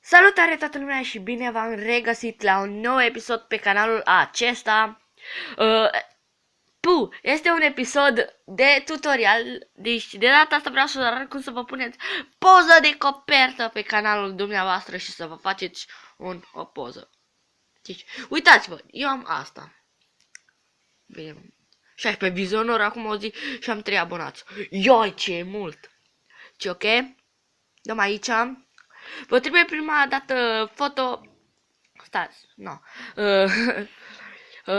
Salutare toată lumea și bine v-am regăsit la un nou episod pe canalul acesta. Este un episod de tutorial, deci de data asta vreau să vă arăt cum să vă puneți poză de copertă pe canalul dumneavoastră și să vă faceți o poză. Deci, uitați-vă, eu am asta. Bine, 16 vizionuri, acum o zi și am 3 abonați. Ioi, ce e mult! Ce ok? Dăm aici. Vă trebuie prima dată foto... Stați, nu.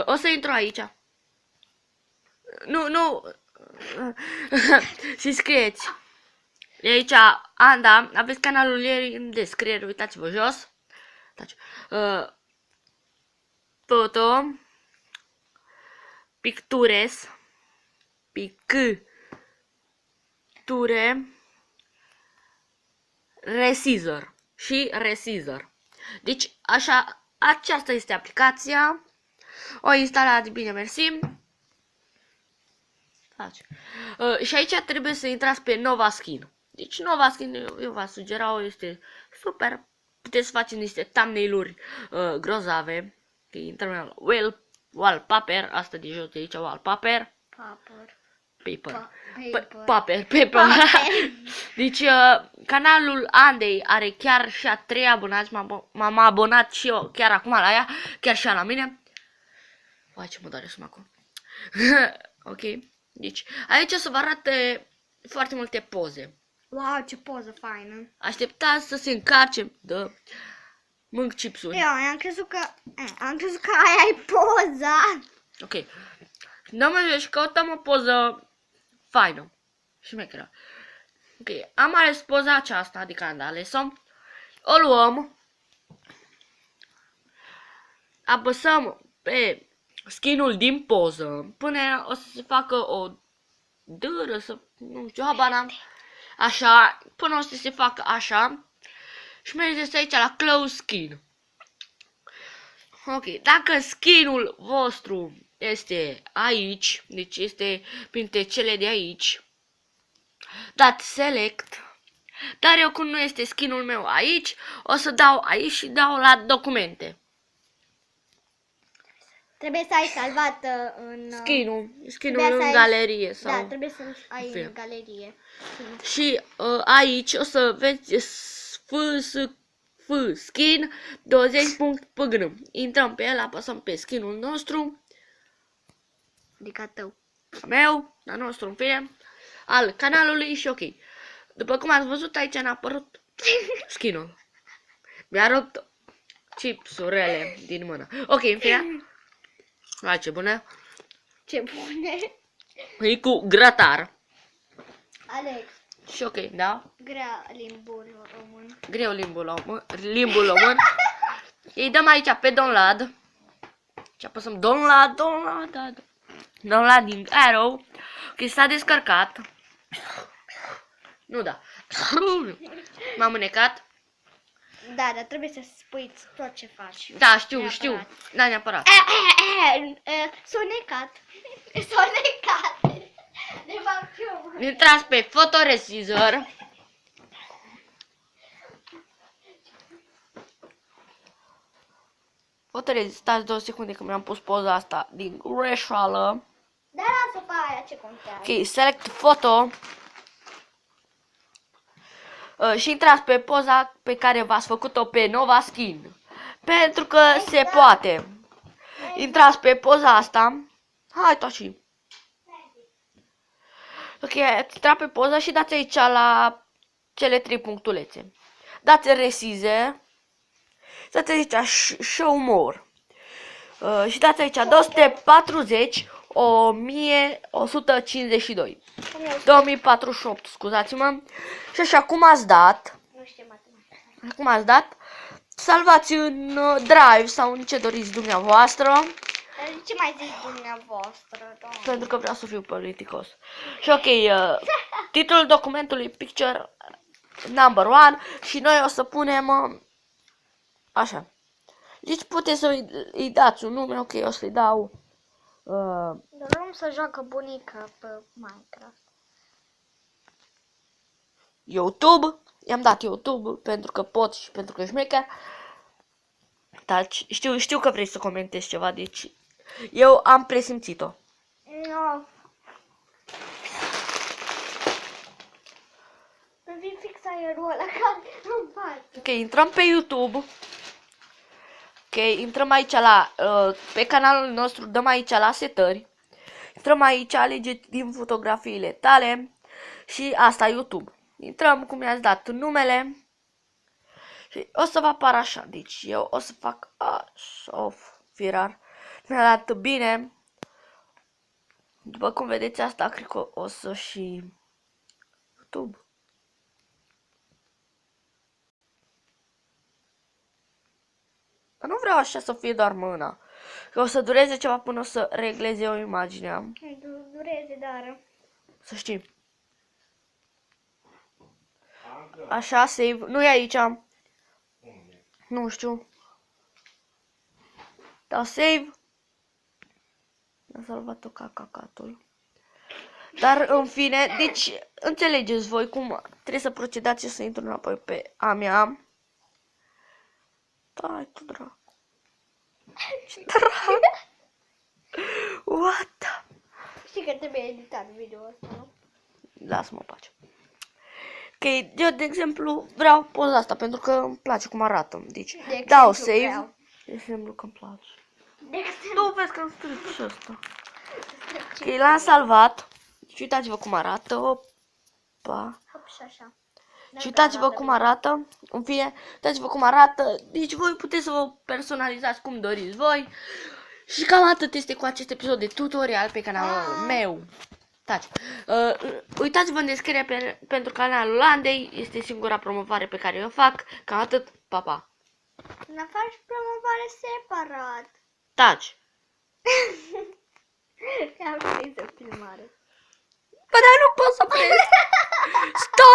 O să intru aici. Nu. Și scrieți. E aici Anda. Aveți canalul ei în descriere. Uitați-vă jos. Foto. Pictures. Picture. Resizor și Resizor. Deci, așa, aceasta este aplicația. O instalați, bine, mersi. Și aici trebuie să intrați pe Nova Skin. Deci, Nova Skin, eu v-aș sugera, este super. Puteți să faceți niște thumbnail-uri grozave. Intrăm la wallpaper, asta de jos de aici, wallpaper. Paper. Deci canalul Andei are chiar și a 3 abonați. M-am abonat și eu chiar acum la ea, chiar și la mine. Vai, ce mă doare stomacul. Ok. Deci aici o să vă arate foarte multe poze. Wow, ce poză faină. Așteptați să se încarce. Da. Mânc chipsuri. Eu am crezut că aia e poza. Ok. Dăm și căutăm o poză faină. Și mecheră. Ok, am ales poza aceasta, adică am ales-o. O luăm. Apăsăm pe skinul din poză până o să se facă o dâră, nu știu, habar n-am. Așa, până o să se facă așa. Și mergeți aici la close skin. Ok, dacă skinul vostru este aici, deci este printre cele de aici, dați select, dar eu cum nu este skinul meu aici, o să dau aici și dau la documente. Trebuie să ai salvat în... Skinul în galerie. Sau... Da, trebuie să ai în galerie. Și aici o să vezi skin 20.pgn. Intrăm pe el, apăsăm pe skinul nostru. Adică tău. Meu, al nostru, în fine, al canalului și ok. După cum ați văzut, aici ne-a apărut skinul. Mi-a rupt chipsurile din mână. Ok, în fine. Hai, ce bună. Ce bune. E cu grătar. Alex. Și ok, da? Grea limbul român. Greu limbul român. Îi dăm aici pe download. Și apăsăm downloading arrow. Ok, s-a descărcat. Nu da. M-am înecat. Da, dar trebuie să spui tot ce faci. Da, știu. Da, neapărat. S-a necat. De fapt, eu. Intrați pe fotoresizor. Stați 2 secunde că mi-am pus poza asta din greșeală. Dar lasă pe aia, ce contează. Ok, select photo. Și intrați pe poza pe care v-ați făcut-o pe Nova Skin. Pentru că se poate. Intrați pe poza asta. Hai, toși. Ok, intrați pe poza și dați aici la cele 3 punctulețe. Dați resize. Dați aici show more. Și dați aici 240 1152. 2048, scuzați-mă. Și așa, cum ați dat? Nu știu matematică. Cum ați dat? Salvați în Drive sau în ce doriți dumneavoastră. Ce mai zici dumneavoastră, doamne? Pentru că vreau să fiu politicos. Și ok, titlul documentului Picture number 1 și noi o să punem așa. Deci puteți să îi dați un nume, ok, o să-i dau Dar om să joacă bunica pe Minecraft. YouTube, i-am dat YouTube pentru că pot și pentru că șmecher. Dar știu că vrei să comentezi ceva, deci eu am presimțit-o. Nu. Îmi vin fix aerul ăla care nu-mi pasă. Ok, intrăm pe YouTube. Ok, intrăm aici la, pe canalul nostru, dăm aici la setări. Intrăm aici, alegeți din fotografiile tale și asta YouTube. Intrăm cum i-ați dat numele și o să vă apară așa. Deci eu o să fac așa, firar. Mi-a dat bine. După cum vedeți asta, cred că o să și YouTube. Dar nu vreau așa să fie doar mâna. Că o să dureze ceva până o să regleze o imagine. Dureze, dar... Să știi. Așa, save. Nu e aici. Nu știu. Dau save. Mi-a salvat-o ca cacatul. Dar în fine, deci înțelegeți voi cum trebuie să procedați și să intru înapoi pe a mea. Dai tu dracu. Ce dracu. What the... Știi că trebuie editat video-ul ăsta, nu? Lasă-mă pace. Ok, eu de exemplu vreau poza asta pentru că îmi place cum arată. Deci dau save. Vreau. De exemplu că îmi place. De exemplu, Nu vezi că îmi stric și ăsta. Ok, l-am salvat. Și uitați-vă cum arată. Opa. hop și așa. Și uitați-vă cum arată. În fine, uitați-vă cum arată. Deci voi puteți să vă personalizați cum doriți voi. Și cam atât este cu acest episod de tutorial pe canalul meu. Taci. Uitați-vă în descriere pentru canalul Andei. Este singura promovare pe care o fac. Cam atât. Pa, pa. Ne faci promovare separat. Taci. Am prins o filmare. Bă, dar nu pot să prins. Stop!